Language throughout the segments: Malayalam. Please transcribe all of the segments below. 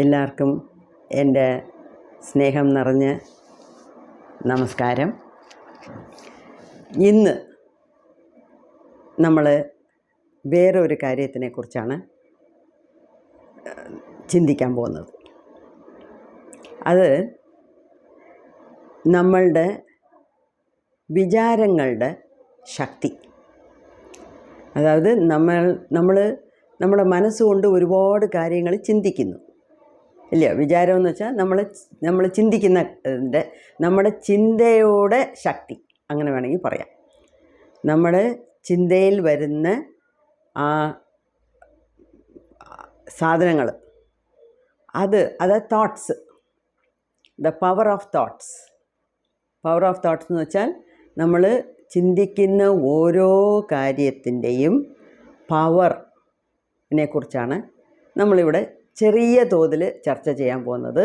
എല്ലാവർക്കും എൻ്റെ സ്നേഹം നിറഞ്ഞ നമസ്കാരം. ഇന്ന് നമ്മൾ വേറൊരു കാര്യത്തിനെക്കുറിച്ചാണ് ചിന്തിക്കാൻ പോകുന്നത്. അത് നമ്മളുടെ വിചാരങ്ങളുടെ ശക്തി. അതായത് നമ്മുടെ മനസ്സുകൊണ്ട് ഒരുപാട് കാര്യങ്ങൾ ചിന്തിക്കുന്നു, ഇല്ല? വിചാരം എന്ന് വെച്ചാൽ നമ്മൾ ചിന്തിക്കുന്നതിൻ്റെ നമ്മുടെ ചിന്തയുടെ ശക്തി, അങ്ങനെ വേണമെങ്കിൽ പറയാം. നമ്മുടെ ചിന്തയിൽ വരുന്ന ആ സാധനങ്ങൾ, അത് thoughts, the power of thoughts. Power of thoughts എന്ന് വെച്ചാൽ നമ്മൾ ചിന്തിക്കുന്ന ഓരോ കാര്യത്തിൻ്റെയും പവറിനെ കുറിച്ചാണ് നമ്മളിവിടെ ചെറിയ തോതിൽ ചർച്ച ചെയ്യാൻ പോകുന്നത്.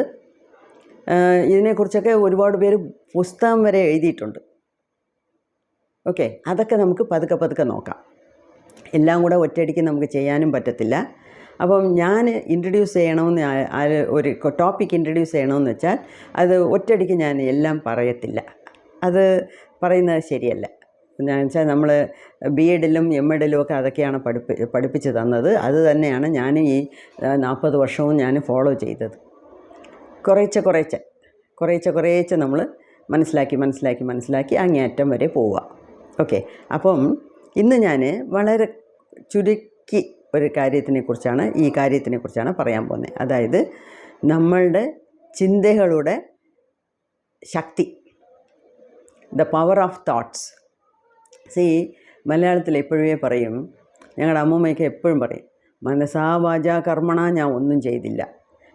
ഇതിനെക്കുറിച്ചൊക്കെ ഒരുപാട് പേര് പുസ്തകം വരെ എഴുതിയിട്ടുണ്ട്. ഓക്കെ, അതൊക്കെ നമുക്ക് പതുക്കെ നോക്കാം. എല്ലാം കൂടെ ഒറ്റയടിക്ക് നമുക്ക് ചെയ്യാനും പറ്റത്തില്ല. അപ്പം ഞാൻ ഇൻട്രൊഡ്യൂസ് ചെയ്യണമെന്ന് ഒരു ടോപ്പിക് ഇൻട്രൊഡ്യൂസ് ചെയ്യണമെന്ന് വെച്ചാൽ അത് ഒറ്റയടിക്ക് ഞാൻ എല്ലാം പറയത്തില്ല. അത് പറയുന്നത് ശരിയല്ല. ഞാൻ വെച്ചാൽ നമ്മൾ BEdലും MEdലും ഒക്കെ അതൊക്കെയാണ് പഠിപ്പിച്ച് തന്നത്. അത് തന്നെയാണ് ഞാൻ ഈ 40 വർഷവും ഞാൻ ഫോളോ ചെയ്തത്. കുറേശ്ശെ നമ്മൾ മനസ്സിലാക്കി അങ്ങേയറ്റം വരെ പോവുക. ഓക്കെ, അപ്പം ഇന്ന് ഞാൻ വളരെ ചുരുക്കി ഒരു കാര്യത്തിനെക്കുറിച്ചാണ് പറയാൻ പോകുന്നത്. അതായത് നമ്മളുടെ ചിന്തകളുടെ ശക്തി, ദ പവർ ഓഫ് തോട്ട്സ്. മലയാളത്തിൽ എപ്പോഴേ പറയും, ഞങ്ങളുടെ അമ്മൂമ്മയൊക്കെ എപ്പോഴും പറയും, മനസാ വാചാ കർമ്മണ ഞാൻ ഒന്നും ചെയ്തില്ല.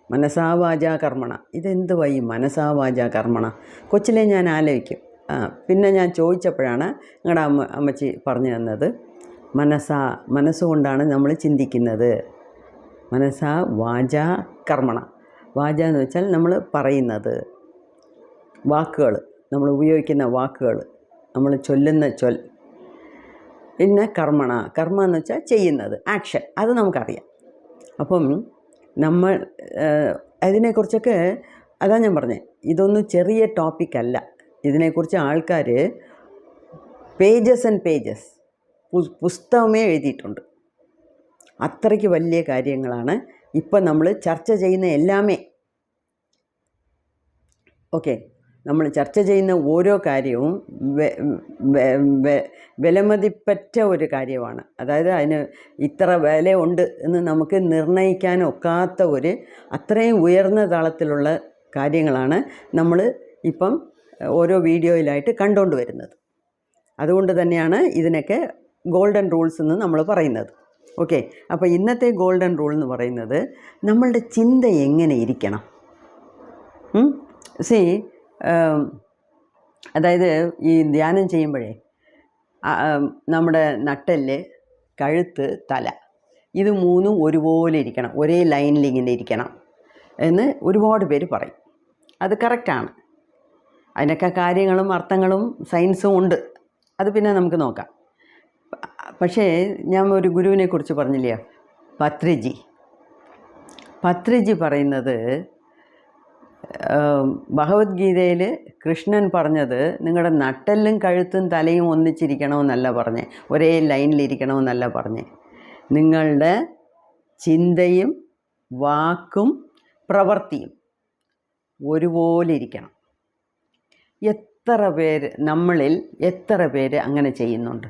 മനസാ വാചാ കർമ്മണ, ഇതെന്തുവാ ഈ മനസാ വാചാ കർമ്മണ? കൊച്ചിലെ ഞാൻ ആലോചിക്കും. പിന്നെ ഞാൻ ചോദിച്ചപ്പോഴാണ് ഞങ്ങളുടെ അമ്മച്ചി പറഞ്ഞു തന്നത്, മനസ്സുകൊണ്ടാണ് നമ്മൾ ചിന്തിക്കുന്നത്. മനസാ വാചാ കർമ്മണ. വാച എന്ന് വെച്ചാൽ നമ്മൾ പറയുന്നത് വാക്കുകൾ, നമ്മൾ ഉപയോഗിക്കുന്ന വാക്കുകൾ, നമ്മൾ ചൊല്ലുന്ന പിന്നെ കർമ്മ എന്ന് വെച്ചാൽ ചെയ്യുന്നത്, ആക്ഷൻ. അത് നമുക്കറിയാം. അപ്പം നമ്മൾ അതിനെക്കുറിച്ചൊക്കെ അതാണ് ഞാൻ പറഞ്ഞത്, ഇതൊന്നും ചെറിയ ടോപ്പിക്കല്ല. ഇതിനെക്കുറിച്ച് ആൾക്കാർ പേജസ് ആൻഡ് പേജസ് പുസ്തകമേ എഴുതിയിട്ടുണ്ട്. അത്രയ്ക്ക് വലിയ കാര്യങ്ങളാണ് ഇപ്പം നമ്മൾ ചർച്ച ചെയ്യുന്ന എല്ലാമേ. ഓക്കെ, നമ്മൾ ചർച്ച ചെയ്യുന്ന ഓരോ കാര്യവും വിലമതിപ്പറ്റ ഒരു കാര്യമാണ്. അതായത് അതിന് ഇത്ര വിലയുണ്ട് എന്ന് നമുക്ക് നിർണ്ണയിക്കാൻ ഒക്കാത്ത അത്രയും ഉയർന്ന തലത്തിലുള്ള കാര്യങ്ങളാണ് നമ്മൾ ഇപ്പം ഓരോ വീഡിയോയിലായിട്ട് കണ്ടുകൊണ്ട് വരുന്നത്. അതുകൊണ്ട് തന്നെയാണ് ഇതിനൊക്കെ ഗോൾഡൻ റൂൾസ് എന്ന് നമ്മൾ പറയുന്നത്. ഓക്കെ, അപ്പോൾ ഇന്നത്തെ ഗോൾഡൻ റൂൾ എന്ന് പറയുന്നത് നമ്മളുടെ ചിന്ത എങ്ങനെ ഇരിക്കണം. അതായത് ഈ ധ്യാനം ചെയ്യുമ്പോഴേ നമ്മുടെ നട്ടെല്ല്, കഴുത്ത്, തല, ഇത് മൂന്നും ഒരുപോലെ ഇരിക്കണം, ഒരേ ലൈനിൽ ഇങ്ങനെ ഇരിക്കണം എന്ന് ഒരുപാട് പേര് പറയും. അത് കറക്റ്റാണ്. അതിനൊക്കെ കാര്യങ്ങളും അർത്ഥങ്ങളും സയൻസും ഉണ്ട്. അത് പിന്നെ നമുക്ക് നോക്കാം. പക്ഷേ ഞാൻ ഒരു ഗുരുവിനെ കുറിച്ച് പറഞ്ഞില്ലേ, പത്രിജി പറയുന്നത്, ഭഗവത്ഗീതയിൽ കൃഷ്ണൻ പറഞ്ഞത് നിങ്ങളുടെ നട്ടെല്ലും കഴുത്തും തലയും ഒന്നിച്ചിരിക്കണമെന്നല്ല പറഞ്ഞേ, ഒരേ ലൈനിലിരിക്കണമെന്നല്ല പറഞ്ഞേ. നിങ്ങളുടെ ചിന്തയും വാക്കും പ്രവൃത്തിയും ഒരുപോലെ ഇരിക്കണം. നമ്മളിൽ എത്ര പേര് അങ്ങനെ ചെയ്യുന്നുണ്ട്?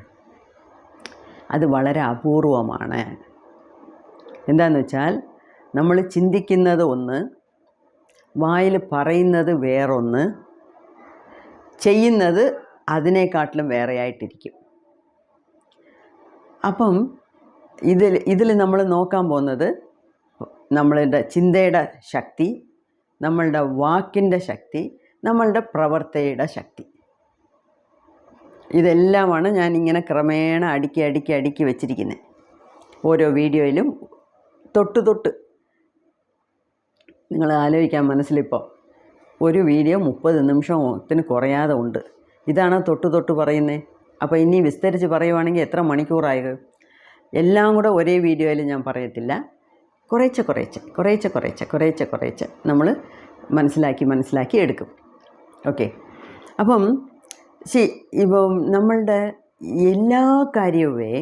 അത് വളരെ അപൂർവമാണ്. എന്താണെന്ന് വെച്ചാൽ നമ്മൾ ചിന്തിക്കുന്നത് ഒന്ന്, വായിൽ പറയുന്നത് വേറൊന്ന്, ചെയ്യുന്നത് അതിനേക്കാട്ടിലും വേറെയായിട്ടിരിക്കും. അപ്പം ഇതിൽ നമ്മൾ നോക്കാൻ പോകുന്നത് നമ്മളുടെ ചിന്തയുടെ ശക്തി, നമ്മളുടെ വാക്കിൻ്റെ ശക്തി, നമ്മളുടെ പ്രവൃത്തിയുടെ ശക്തി. ഇതെല്ലാമാണ് ഞാനിങ്ങനെ ക്രമേണ അടുക്കി വെച്ചിരിക്കുന്നത്. ഓരോ വീഡിയോയിലും തൊട്ട് നിങ്ങൾ ആലോചിക്കാൻ മനസ്സിലിപ്പോൾ ഒരു വീഡിയോ 30 നിമിഷത്തിന് കുറയാതെ ഉണ്ട്. ഇതാണ് തൊട്ട് പറയുന്നത്. അപ്പോൾ ഇനി വിസ്തരിച്ച് പറയുവാണെങ്കിൽ എത്ര മണിക്കൂറായത്? എല്ലാം കൂടെ ഒരേ വീഡിയോയിൽ ഞാൻ പറയത്തില്ല. കുറേശ്ശെ നമ്മൾ മനസ്സിലാക്കി എടുക്കും. ഓക്കെ, അപ്പം ഇപ്പം നമ്മളുടെ എല്ലാ കാര്യവുമേ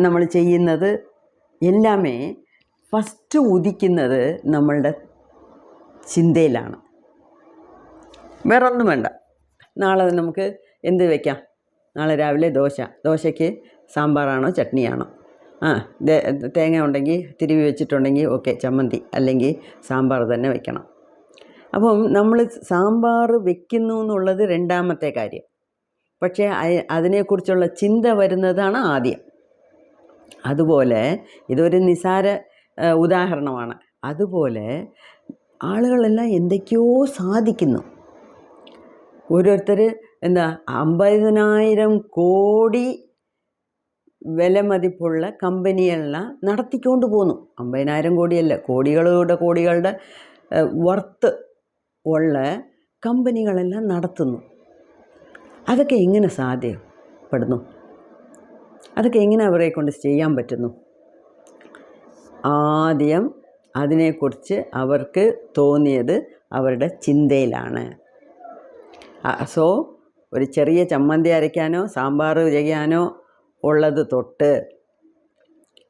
നമ്മൾ ചെയ്യുന്നത് എല്ലാമേ ഫസ്റ്റ് ഉദിക്കുന്നത് നമ്മളുടെ ചിന്തയിലാണ്. വേറൊന്നും വേണ്ട. നാളെ നമുക്ക് എന്ത് വയ്ക്കാം? നാളെ രാവിലെ ദോശയ്ക്ക് സാമ്പാറാണോ ചട്നിയാണോ? തേങ്ങ ഉണ്ടെങ്കിൽ തിരുവി വെച്ചിട്ടുണ്ടെങ്കിൽ ഓക്കെ, ചമ്മന്തി അല്ലെങ്കിൽ സാമ്പാർ തന്നെ വെക്കണം. അപ്പം നമ്മൾ സാമ്പാർ വെക്കുന്നു എന്നുള്ളത് രണ്ടാമത്തെ കാര്യം. പക്ഷേ അതിനെക്കുറിച്ചുള്ള ചിന്ത വരുന്നതാണ് ആദ്യം. അതുപോലെ ഇതൊരു നിസ്സാര ഉദാഹരണമാണ്. അതുപോലെ ആളുകളെല്ലാം എന്തൊക്കെയോ സാധിക്കുന്നു. ഓരോരുത്തർ 50,000 കോടി വില മതിപ്പുള്ള കമ്പനിയെല്ലാം നടത്തിക്കൊണ്ട് പോന്നു. 50,000 കോടിയല്ല, കോടികളുടെ വർത്ത് ഉള്ള കമ്പനികളെല്ലാം നടത്തുന്നു. അതൊക്കെ എങ്ങനെ സാധ്യപ്പെടുന്നു? അതൊക്കെ എങ്ങനെ അവരെ കൊണ്ട് ചെയ്യാൻ പറ്റുന്നു? ആദ്യം അതിനെക്കുറിച്ച് അവർക്ക് തോന്നിയത് അവരുടെ ചിന്തയിലാണ്. സോ ഒരു ചെറിയ ചമ്മന്തി അരയ്ക്കാനോ സാമ്പാർ ചെയ്യാനോ ഉള്ളത് തൊട്ട്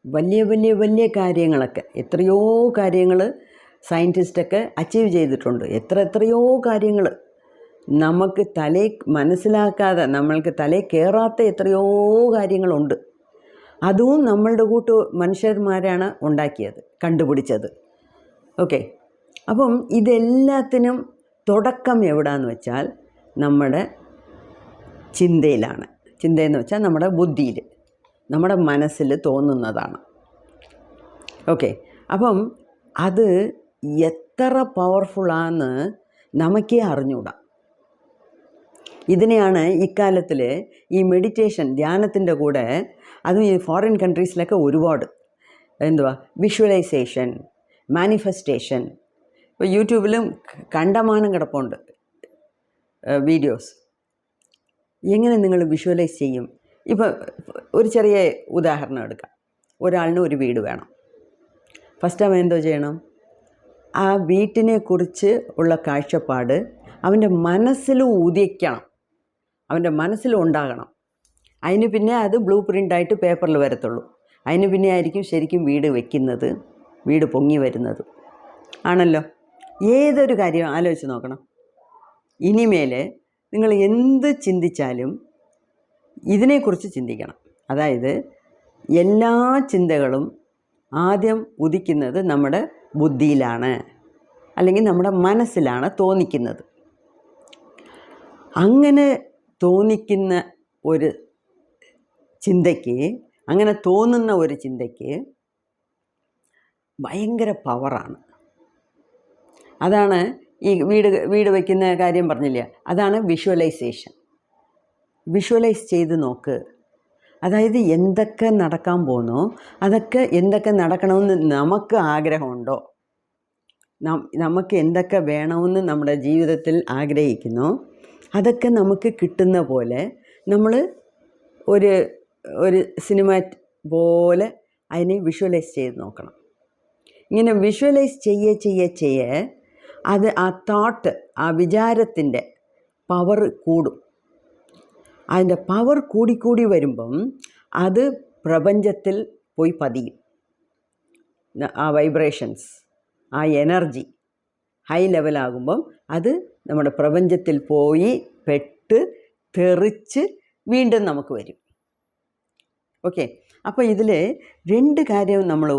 വലിയ കാര്യങ്ങളൊക്കെ, എത്രയോ കാര്യങ്ങൾ സയൻറ്റിസ്റ്റൊക്കെ അച്ചീവ് ചെയ്തിട്ടുണ്ട്. എത്രയോ കാര്യങ്ങൾ നമുക്ക് മനസ്സിലാക്കാതെ, നമ്മൾക്ക് തലയിൽ കയറാത്ത എത്രയോ കാര്യങ്ങളുണ്ട്. അതും നമ്മളുടെ മനുഷ്യന്മാരാണ് ഉണ്ടാക്കിയത്, കണ്ടുപിടിച്ചത്. ഓക്കെ, അപ്പം ഇതെല്ലാത്തിനും തുടക്കം എവിടെയെന്ന് വെച്ചാൽ നമ്മുടെ ചിന്തയിലാണ്. ചിന്തയെന്ന് വെച്ചാൽ നമ്മുടെ ബുദ്ധിയിൽ, നമ്മുടെ മനസ്സിൽ തോന്നുന്നതാണ്. ഓക്കെ, അപ്പം അത് എത്ര പവർഫുള്ളാന്ന് നമുക്കേ അറിഞ്ഞൂടാ. ഇതിനെയാണ് ഇക്കാലത്തിൽ ഈ മെഡിറ്റേഷൻ, ധ്യാനത്തിൻ്റെ കൂടെ, അതും ഈ ഫോറിൻ കൺട്രീസിലൊക്കെ ഒരുപാട് വിഷ്വലൈസേഷൻ, മാനിഫെസ്റ്റേഷൻ. ഇപ്പോൾ യൂട്യൂബിലും കണ്ടമാനം കിടപ്പുണ്ട് വീഡിയോസ്. എങ്ങനെ നിങ്ങൾ വിഷ്വലൈസ് ചെയ്യും? ഇപ്പോൾ ഒരു ചെറിയ ഉദാഹരണം എടുക്കാം. ഒരാളിന് ഒരു വീട് വേണം. ഫസ്റ്റ് അവൻ എന്തോ ചെയ്യണം? ആ വീട്ടിനെക്കുറിച്ച് ഉള്ള കാഴ്ചപ്പാട് അവൻ്റെ മനസ്സിൽ ഉദിക്കണം, അവൻ്റെ മനസ്സിൽ ഉണ്ടാകണം. അതിന് പിന്നെ അത് ബ്ലൂ പ്രിൻ്റായിട്ട് പേപ്പറിൽ വരത്തുള്ളൂ. അതിന് പിന്നെ ആയിരിക്കും ശരിക്കും വീട് വയ്ക്കുന്നത്, വീട് പൊങ്ങി വരുന്നത്. ആണല്ലോ? ഏതൊരു കാര്യം ആലോചിച്ച് നോക്കണം. ഇനിമേൽ നിങ്ങൾ എന്ത് ചിന്തിച്ചാലും ഇതിനെക്കുറിച്ച് ചിന്തിക്കണം. അതായത് എല്ലാ ചിന്തകളും ആദ്യം ഉദിക്കുന്നത് നമ്മുടെ ബുദ്ധിയിലാണ്, അല്ലെങ്കിൽ നമ്മുടെ മനസ്സിലാണ് തോന്നിക്കുന്നത്. അങ്ങനെ തോന്നിക്കുന്ന ഒരു ചിന്തയ്ക്ക്, അങ്ങനെ തോന്നുന്ന ഒരു ചിന്തയ്ക്ക് ഭയങ്കര പവറാണ്. അതാണ് ഈ വീട് വയ്ക്കുന്ന കാര്യം പറഞ്ഞില്ലേ, അതാണ് വിഷ്വലൈസേഷൻ. വിഷ്വലൈസ് ചെയ്ത് നോക്ക്. അതായത് എന്തൊക്കെ നടക്കാൻ പോകുന്നോ, എന്തൊക്കെ നടക്കണമെന്ന് നമുക്ക് ആഗ്രഹമുണ്ടോ, നമുക്ക് എന്തൊക്കെ വേണമെന്ന് നമ്മുടെ ജീവിതത്തിൽ ആഗ്രഹിക്കുന്നോ, അതൊക്കെ നമുക്ക് കിട്ടുന്ന പോലെ നമ്മൾ ഒരു സിനിമ പോലെ അതിനെ വിഷ്വലൈസ് ചെയ്ത് നോക്കണം. ഇങ്ങനെ വിഷ്വലൈസ് ചെയ്യേ അത് ആ തോട്ട്, ആ വിചാരത്തിൻ്റെ പവർ കൂടും. അതിൻ്റെ പവർ കൂടിക്കൂടി വരുമ്പം അത് പ്രപഞ്ചത്തിൽ പോയി പതിയും. ആ വൈബ്രേഷൻസ്, ആ എനർജി ഹൈ ലെവലാകുമ്പം അത് നമ്മുടെ പ്രപഞ്ചത്തിൽ പോയി പെട്ട് തെറിച്ച് വീണ്ടും നമുക്ക് വരും. ഓക്കെ, അപ്പോൾ ഇതിൽ 2 കാര്യം നമ്മൾ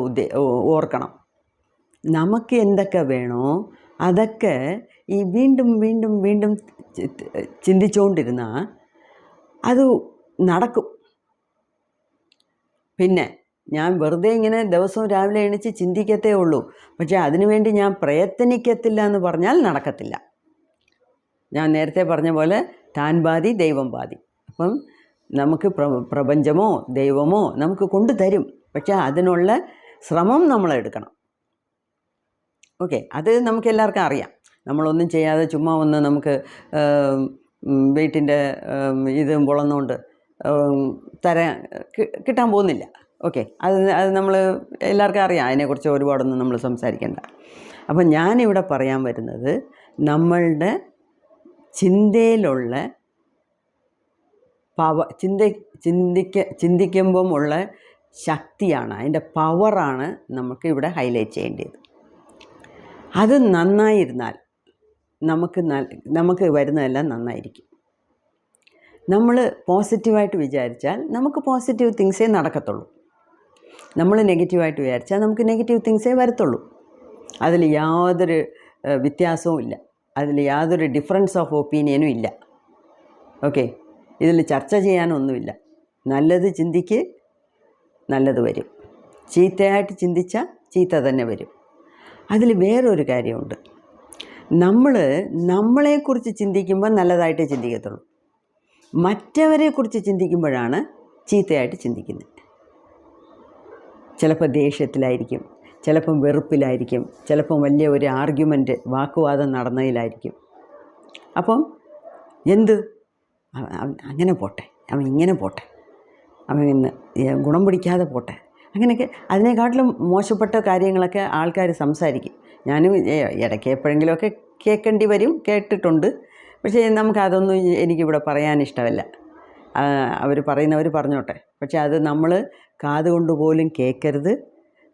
ഓർക്കണം. നമുക്ക് എന്തൊക്കെ വേണോ അതൊക്കെ ഈ വീണ്ടും ചിന്തിച്ചുകൊണ്ടിരുന്നാൽ അത് നടക്കും. പിന്നെ ഞാൻ വെറുതെ ഇങ്ങനെ ദിവസവും രാവിലെ എണീച്ച് ചിന്തിക്കത്തേ ഉള്ളൂ, പക്ഷേ അതിനുവേണ്ടി ഞാൻ പ്രയത്നിക്കത്തില്ല എന്ന് പറഞ്ഞാൽ നടക്കത്തില്ല. ഞാൻ നേരത്തെ പറഞ്ഞ പോലെ താൻ ബാധി ദൈവം ബാധി. അപ്പം നമുക്ക് പ്രപഞ്ചമോ ദൈവമോ നമുക്ക് കൊണ്ടുതരും, പക്ഷേ അതിനുള്ള ശ്രമം നമ്മളെടുക്കണം. ഓക്കെ, അത് നമുക്ക് എല്ലാവർക്കും അറിയാം. നമ്മളൊന്നും ചെയ്യാതെ ചുമ്മാ ഒന്ന് നമുക്ക് വീട്ടിൻ്റെ ഇത് പൊളന്നുകൊണ്ട് കിട്ടാൻ പോകുന്നില്ല. ഓക്കെ, അത് നമ്മൾ എല്ലാവർക്കും അറിയാം, അതിനെക്കുറിച്ച് ഒരുപാടൊന്നും നമ്മൾ സംസാരിക്കേണ്ട. അപ്പോൾ ഞാനിവിടെ പറയാൻ വരുന്നത് നമ്മളുടെ ചിന്തയിലുള്ള ചിന്തിക്കുമ്പം ഉള്ള ശക്തിയാണ്, അതിൻ്റെ പവറാണ് നമുക്ക് ഇവിടെ ഹൈലൈറ്റ് ചെയ്യേണ്ടത്. അത് നന്നായിരുന്നാൽ നമുക്ക് വരുന്നതെല്ലാം നന്നായിരിക്കും. നമ്മൾ പോസിറ്റീവായിട്ട് വിചാരിച്ചാൽ നമുക്ക് പോസിറ്റീവ് തിങ്സേ നടക്കത്തുള്ളൂ. നമ്മൾ നെഗറ്റീവായിട്ട് വിചാരിച്ചാൽ നമുക്ക് നെഗറ്റീവ് തിങ്സേ വരത്തുള്ളൂ. അതിൽ യാതൊരു വ്യത്യാസവും ഇല്ല, അതിൽ യാതൊരു ഡിഫറൻസ് ഓഫ് ഒപ്പീനിയനും ഇല്ല. ഓക്കെ, ഇതിൽ ചർച്ച ചെയ്യാനൊന്നുമില്ല. നല്ലത് ചിന്തിക്ക്, നല്ലത് വരും. ചീത്തയായിട്ട് ചിന്തിച്ചാൽ ചീത്ത തന്നെ വരും. അതിൽ വേറൊരു കാര്യമുണ്ട്, നമ്മളെക്കുറിച്ച് ചിന്തിക്കുമ്പോൾ നല്ലതായിട്ടേ ചിന്തിക്കത്തുള്ളൂ. മറ്റവരെക്കുറിച്ച് ചിന്തിക്കുമ്പോഴാണ് ചീത്തയായിട്ട് ചിന്തിക്കുന്നത്. ചിലപ്പോൾ ദേഷ്യത്തിലായിരിക്കും, ചിലപ്പം വെറുപ്പിലായിരിക്കും, ചിലപ്പം വലിയ ഒരു ആർഗ്യുമെൻറ്റ്, വാക്കുവാദം നടന്നതിലായിരിക്കും. അപ്പം അങ്ങനെ പോട്ടെ, അവൻ ഇങ്ങനെ പോട്ടെ, അവൻ ഇന്ന് ഗുണം പിടിക്കാതെ പോട്ടെ, അങ്ങനെയൊക്കെ അതിനെക്കാട്ടിലും മോശപ്പെട്ട കാര്യങ്ങളൊക്കെ ആൾക്കാർ സംസാരിക്കും. ഞാനും ഇടയ്ക്ക് എപ്പോഴെങ്കിലുമൊക്കെ കേൾക്കേണ്ടി വരും, കേട്ടിട്ടുണ്ട്. പക്ഷേ നമുക്കതൊന്നും എനിക്കിവിടെ പറയാൻ ഇഷ്ടമല്ല. അവർ പറയുന്നവർ പറഞ്ഞോട്ടെ, പക്ഷേ അത് നമ്മൾ കാതുകൊണ്ട് പോലും കേൾക്കരുത്.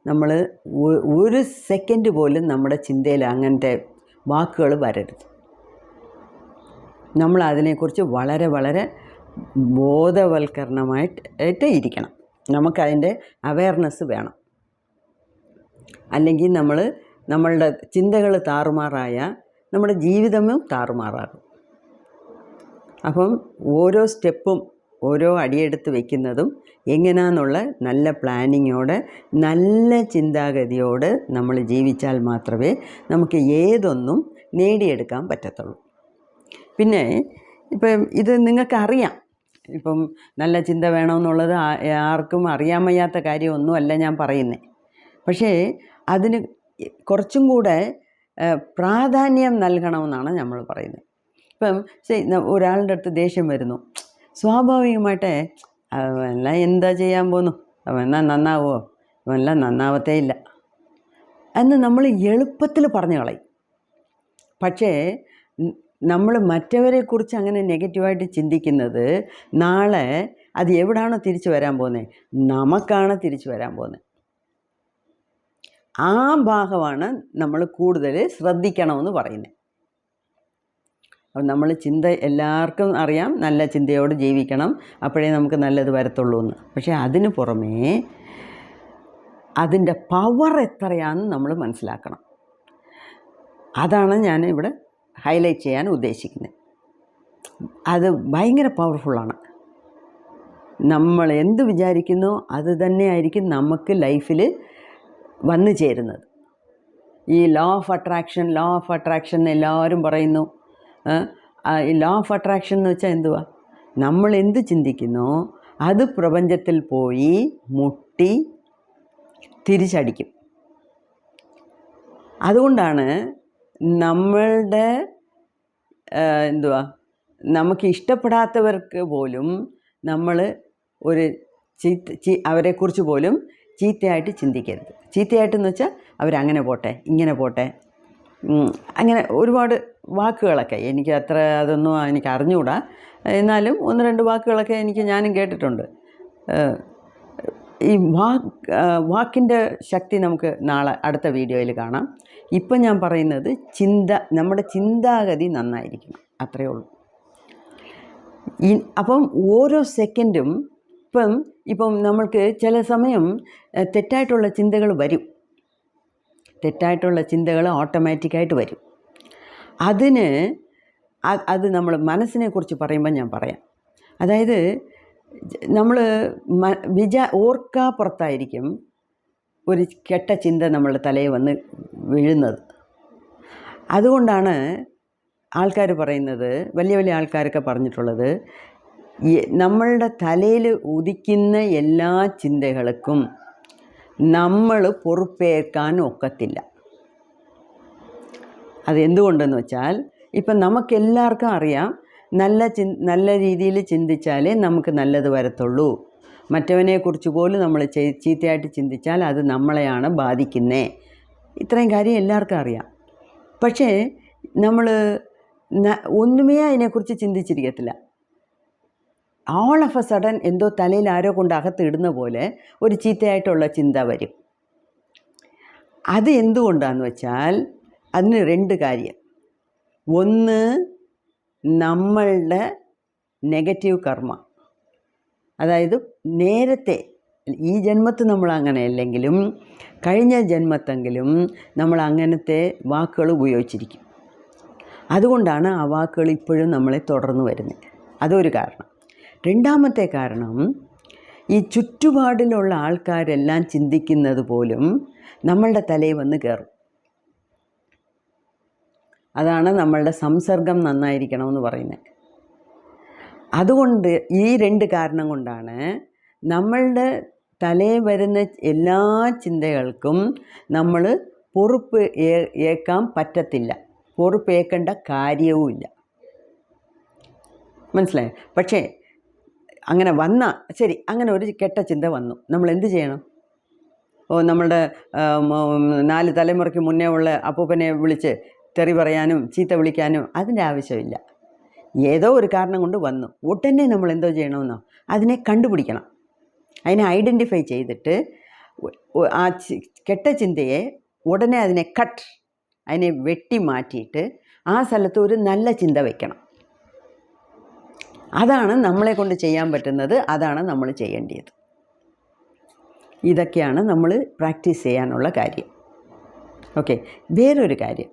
നമ്മൾ ഒരു സെക്കൻഡ് പോലും നമ്മുടെ ചിന്തയിൽ അങ്ങനത്തെ വാക്കുകൾ വരരുത്. നമ്മൾ അതിനെക്കുറിച്ച് വളരെ വളരെ ബോധവൽക്കരണമായിട്ട് ഇരിക്കണം. നമുക്കതിൻ്റെ അവയർനെസ് വേണം. അല്ലെങ്കിൽ നമ്മളുടെ ചിന്തകൾ താറുമാറായ നമ്മുടെ ജീവിതവും താറുമാറാകും. അപ്പം ഓരോ സ്റ്റെപ്പും, ഓരോ അടിയെടുത്ത് വയ്ക്കുന്നതും എങ്ങനെയാണെന്നുള്ള നല്ല പ്ലാനിങ്ങോടെ, നല്ല ചിന്താഗതിയോട് നമ്മൾ ജീവിച്ചാൽ മാത്രമേ നമുക്ക് ഏതൊന്നും നേടിയെടുക്കാൻ പറ്റത്തുള്ളൂ. പിന്നെ ഇപ്പം ഇത് നിങ്ങൾക്കറിയാം, ഇപ്പം നല്ല ചിന്ത വേണമെന്നുള്ളത് ആർക്കും അറിയാൻ വയ്യാത്ത കാര്യമൊന്നുമല്ല ഞാൻ പറയുന്നത്. പക്ഷേ അതിന് കുറച്ചും കൂടെ പ്രാധാന്യം നൽകണമെന്നാണ് നമ്മൾ പറയുന്നത്. ഇപ്പം ഒരാളുടെ അടുത്ത് ദേഷ്യം വരുന്നു, സ്വാഭാവികമായിട്ടേ അവനെല്ലാം എന്താ ചെയ്യാൻ പോന്നു, അവനെല്ലാം നന്നാവുമോ, അവനെല്ലാം നന്നാവത്തേ ഇല്ല എന്ന് നമ്മൾ എളുപ്പത്തിൽ പറഞ്ഞു കളയും. പക്ഷേ നമ്മൾ മറ്റവരെക്കുറിച്ച് അങ്ങനെ നെഗറ്റീവായിട്ട് ചിന്തിക്കുന്നത് നാളെ അത് എവിടാണോ തിരിച്ചു വരാൻ പോകുന്നത്, നമുക്കാണ് തിരിച്ചു വരാൻ പോകുന്നത്. ആ ഭാഗമാണ് നമ്മൾ കൂടുതൽ ശ്രദ്ധിക്കണമെന്ന് പറയുന്നത്. അപ്പം നമ്മൾ ചിന്ത എല്ലാവർക്കും അറിയാം, നല്ല ചിന്തയോട് ജീവിക്കണം, അപ്പോഴേ നമുക്ക് നല്ലത് വരത്തുള്ളൂ എന്ന്. പക്ഷേ അതിന് പുറമേ അതിൻ്റെ പവർ എത്രയാണെന്ന് നമ്മൾ മനസ്സിലാക്കണം. അതാണ് ഞാൻ ഇവിടെ ഹൈലൈറ്റ് ചെയ്യാൻ ഉദ്ദേശിക്കുന്നത്. അത് ഭയങ്കര പവർഫുള്ളാണ്. നമ്മൾ എന്ത് വിചാരിക്കുന്നോ അത് തന്നെയായിരിക്കും നമുക്ക് ലൈഫിൽ വന്നു ചേരുന്നത്. ഈ ലോ ഓഫ് അട്രാക്ഷൻ എല്ലാവരും പറയുന്നു. ഈ ലോ ഓഫ് അട്രാക്ഷൻ എന്ന് വെച്ചാൽ എന്തുവാ? നമ്മൾ എന്ത് ചിന്തിക്കുന്നോ അത് പ്രപഞ്ചത്തിൽ പോയി മുട്ടി തിരിച്ചടിക്കും. അതുകൊണ്ടാണ് നമ്മളുടെ നമുക്ക് ഇഷ്ടപ്പെടാത്തവർക്ക് പോലും നമ്മൾ ഒരു അവരെക്കുറിച്ച് പോലും ചീത്തയായിട്ട് ചിന്തിക്കരുത്. ചീത്തയായിട്ടെന്ന് വെച്ചാൽ അവരങ്ങനെ പോട്ടെ, ഇങ്ങനെ പോട്ടെ, അങ്ങനെ ഒരുപാട് വാക്കുകളൊക്കെ എനിക്ക് അതൊന്നും എനിക്ക് അറിഞ്ഞുകൂടാ. എന്നാലും ഒന്ന് രണ്ട് വാക്കുകളൊക്കെ ഞാനും കേട്ടിട്ടുണ്ട്. ഈ വാക്കിൻ്റെ ശക്തി നമുക്ക് നാളെ അടുത്ത വീഡിയോയിൽ കാണാം. ഇപ്പം ഞാൻ പറയുന്നത് നമ്മുടെ ചിന്താഗതി നന്നായിരിക്കണം, അത്രയേ ഉള്ളൂ. അപ്പം ഓരോ സെക്കൻഡും ഇപ്പം നമ്മൾക്ക് ചില സമയം തെറ്റായിട്ടുള്ള ചിന്തകൾ വരും. തെറ്റായിട്ടുള്ള ചിന്തകൾ ഓട്ടോമാറ്റിക്കായിട്ട് വരും. അത് നമ്മൾ മനസ്സിനെക്കുറിച്ച് പറയുമ്പോൾ ഞാൻ പറയാം. അതായത് നമ്മൾ ഓർക്കാപ്പുറത്തായിരിക്കും ഒരു കെട്ട ചിന്ത നമ്മളുടെ തലയിൽ വന്ന് വീഴുന്നത്. അതുകൊണ്ടാണ് ആൾക്കാർ പറയുന്നത്, വലിയ വലിയ ആൾക്കാരൊക്കെ പറഞ്ഞിട്ടുള്ളത്, നമ്മളുടെ തലയിൽ ഉദിക്കുന്ന എല്ലാ ചിന്തകൾക്കും നമ്മൾ പൊറുപ്പേൽക്കാൻ ഒക്കത്തില്ല. അതെന്തുകൊണ്ടെന്ന് വെച്ചാൽ ഇപ്പം നമുക്കെല്ലാവർക്കും അറിയാം, നല്ല രീതിയിൽ ചിന്തിച്ചാലേ നമുക്ക് നല്ലത് വരത്തുള്ളൂ. മറ്റവനെക്കുറിച്ച് പോലും നമ്മൾ ചീത്തയായിട്ട് ചിന്തിച്ചാൽ അത് നമ്മളെയാണ് ബാധിക്കുന്നത്. ഇത്രയും കാര്യം എല്ലാവർക്കും അറിയാം. പക്ഷേ നമ്മൾ ഒന്നുമേ അതിനെക്കുറിച്ച് ചിന്തിച്ചിരിക്കത്തില്ല. ഓൾ ഓഫ് എ സഡൻ എന്തോ തലയിൽ ആരോ കൊണ്ട് അകത്തിടുന്ന പോലെ ഒരു ചീത്തയായിട്ടുള്ള ചിന്ത വരും. അത് എന്തുകൊണ്ടാണെന്ന് വെച്ചാൽ അതിന് 2 കാര്യം. ഒന്ന്, നമ്മളുടെ നെഗറ്റീവ് കർമ്മ, അതായത് നേരത്തെ ഈ ജന്മത്തിൽ നമ്മൾ അങ്ങനെയല്ലെങ്കിലും കഴിഞ്ഞ ജന്മത്തെങ്കിലും നമ്മൾ അങ്ങനത്തെ വാക്കുകൾ ഉപയോഗിച്ചിരിക്കും. അതുകൊണ്ടാണ് ആ വാക്കുകൾ ഇപ്പോഴും നമ്മളെ തുടർന്ന് വരുന്നത്. അതൊരു കാരണം. 2ാമത്തെ കാരണം, ഈ ചുറ്റുപാടിലുള്ള ആൾക്കാരെല്ലാം ചിന്തിക്കുന്നത് പോലും നമ്മളുടെ തലയിൽ വന്ന് കയറും. അതാണ് നമ്മളുടെ സംസർഗം നന്നായിരിക്കണമെന്ന് പറയുന്നത്. അതുകൊണ്ട് ഈ 2 കാരണം കൊണ്ടാണ് നമ്മളുടെ തലയിൽ വരുന്ന എല്ലാ ചിന്തകൾക്കും നമ്മൾ പൊറുപ്പ് ഏൽക്കാൻ പറ്റത്തില്ല, പൊറുപ്പേൽക്കേണ്ട കാര്യവുമില്ല. മനസ്സിലായോ? പക്ഷേ അങ്ങനെ വന്നാൽ ശരി, അങ്ങനെ ഒരു കെട്ട ചിന്ത വന്നു, നമ്മൾ എന്ത് ചെയ്യണം? നമ്മളുടെ 4 തലമുറയ്ക്ക് മുന്നേ ഉള്ള അപ്പൂപ്പനെ വിളിച്ച് തെറി പറയാനും ചീത്ത വിളിക്കാനും അതിൻ്റെ ആവശ്യമില്ല. ഏതോ ഒരു കാരണം കൊണ്ട് വന്നു, ഉടനെ നമ്മൾ എന്തോ ചെയ്യണമെന്നോ അതിനെ കണ്ടുപിടിക്കണം. അതിനെ ഐഡൻറ്റിഫൈ ചെയ്തിട്ട് ആ കെട്ട ചിന്തയെ ഉടനെ അതിനെ അതിനെ വെട്ടി മാറ്റിയിട്ട് ആ സ്ഥലത്ത് ഒരു നല്ല ചിന്ത വയ്ക്കണം. അതാണ് നമ്മളെ കൊണ്ട് ചെയ്യാൻ പറ്റുന്നത്, അതാണ് നമ്മൾ ചെയ്യേണ്ടത്. ഇതൊക്കെയാണ് നമ്മൾ പ്രാക്ടീസ് ചെയ്യാനുള്ള കാര്യം. ഓക്കെ, വേറൊരു കാര്യം,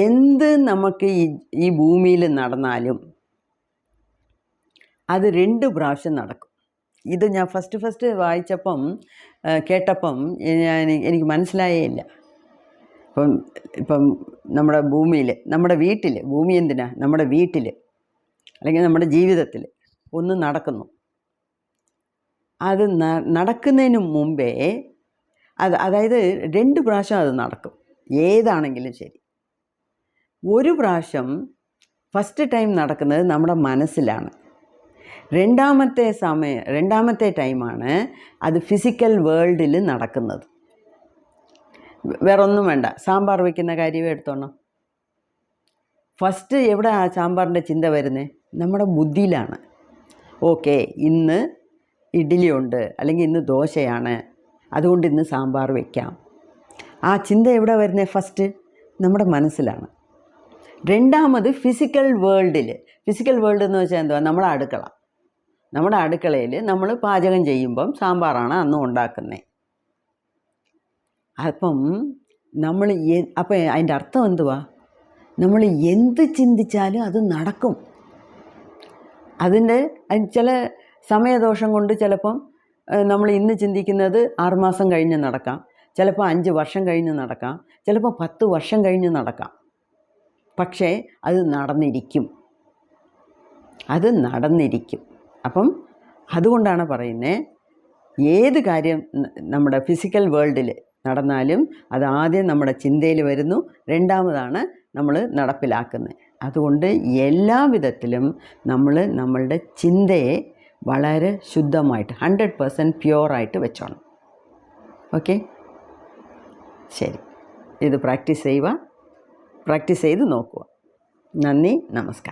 എന്ത് നമുക്ക് ഈ ഭൂമിയിൽ നടന്നാലും അത് 2 പ്രാവശ്യം നടക്കും. ഇത് ഞാൻ ഫസ്റ്റ് വായിച്ചപ്പം കേട്ടപ്പം എനിക്ക് മനസ്സിലായേ ഇല്ല. ഇപ്പം നമ്മുടെ ഭൂമിയിൽ, നമ്മുടെ വീട്ടിൽ, ഭൂമി എന്തിനാ, നമ്മുടെ വീട്ടിൽ അല്ലെങ്കിൽ നമ്മുടെ ജീവിതത്തിൽ ഒന്ന് നടക്കുന്നു. അത് നടക്കുന്നതിന് മുമ്പേ അതായത് 2 പ്രാവശ്യം അത് നടക്കും, ഏതാണെങ്കിലും ശരി. ഒരു പ്രാവശ്യം ഫസ്റ്റ് ടൈം നടക്കുന്നത് നമ്മുടെ മനസ്സിലാണ്. 2ാമത്തെ ടൈമാണ് അത് ഫിസിക്കൽ വേൾഡിൽ നടക്കുന്നത്. വേറൊന്നും വേണ്ട, സാമ്പാർ വയ്ക്കുന്ന കാര്യമേ എടുത്തോണം. ഫസ്റ്റ് എവിടെ ആ സാമ്പാറിൻ്റെ ചിന്ത വരുന്നത്? നമ്മുടെ ബുദ്ധിയിലാണ്. ഓക്കെ, ഇന്ന് ഇഡ്ഡലി ഉണ്ട്, അല്ലെങ്കിൽ ഇന്ന് ദോശയാണ്, അതുകൊണ്ട് ഇന്ന് സാമ്പാർ വയ്ക്കാം. ആ ചിന്ത എവിടെ വരുന്നത്? ഫസ്റ്റ് നമ്മുടെ മനസ്സിലാണ്. 2ാമത് ഫിസിക്കൽ വേൾഡിൽ. ഫിസിക്കൽ വേൾഡ് എന്ന് വെച്ചാൽ എന്തുവാ? നമ്മുടെ അടുക്കള. നമ്മുടെ അടുക്കളയിൽ നമ്മൾ പാചകം ചെയ്യുമ്പം സാമ്പാറാണ് അന്ന് ഉണ്ടാക്കുന്നത്. അപ്പം അതിൻ്റെ അർത്ഥം എന്തുവാ? നമ്മൾ എന്ത് ചിന്തിച്ചാലും അത് നടക്കും. അതിന് ചില സമയദോഷം കൊണ്ട് ചിലപ്പം നമ്മൾ ഇന്ന് ചിന്തിക്കുന്നത് 6 മാസം കഴിഞ്ഞ് നടക്കാം, ചിലപ്പോൾ 5 വർഷം കഴിഞ്ഞ് നടക്കാം, ചിലപ്പോൾ 10 വർഷം കഴിഞ്ഞ് നടക്കാം. പക്ഷേ അത് നടന്നിരിക്കും. അപ്പം അതുകൊണ്ടാണ് പറയുന്നത്, ഏത് കാര്യം നമ്മുടെ ഫിസിക്കൽ വേൾഡിൽ നടന്നാലും അത് ആദ്യം നമ്മുടെ ചിന്തയിൽ വരുന്നു, 2ാമതാണ് നമ്മൾ നടപ്പിലാക്കുന്നത്. അതുകൊണ്ട് എല്ലാ വിധത്തിലും നമ്മൾ നമ്മളുടെ ചിന്തയെ വളരെ ശുദ്ധമായിട്ട് 100% പ്യുവറായിട്ട് വെച്ചോണം. ഓക്കെ, ശരി. ഇത് പ്രാക്ടീസ് ചെയ്ത് നോക്കുക. നന്ദി, നമസ്കാരം.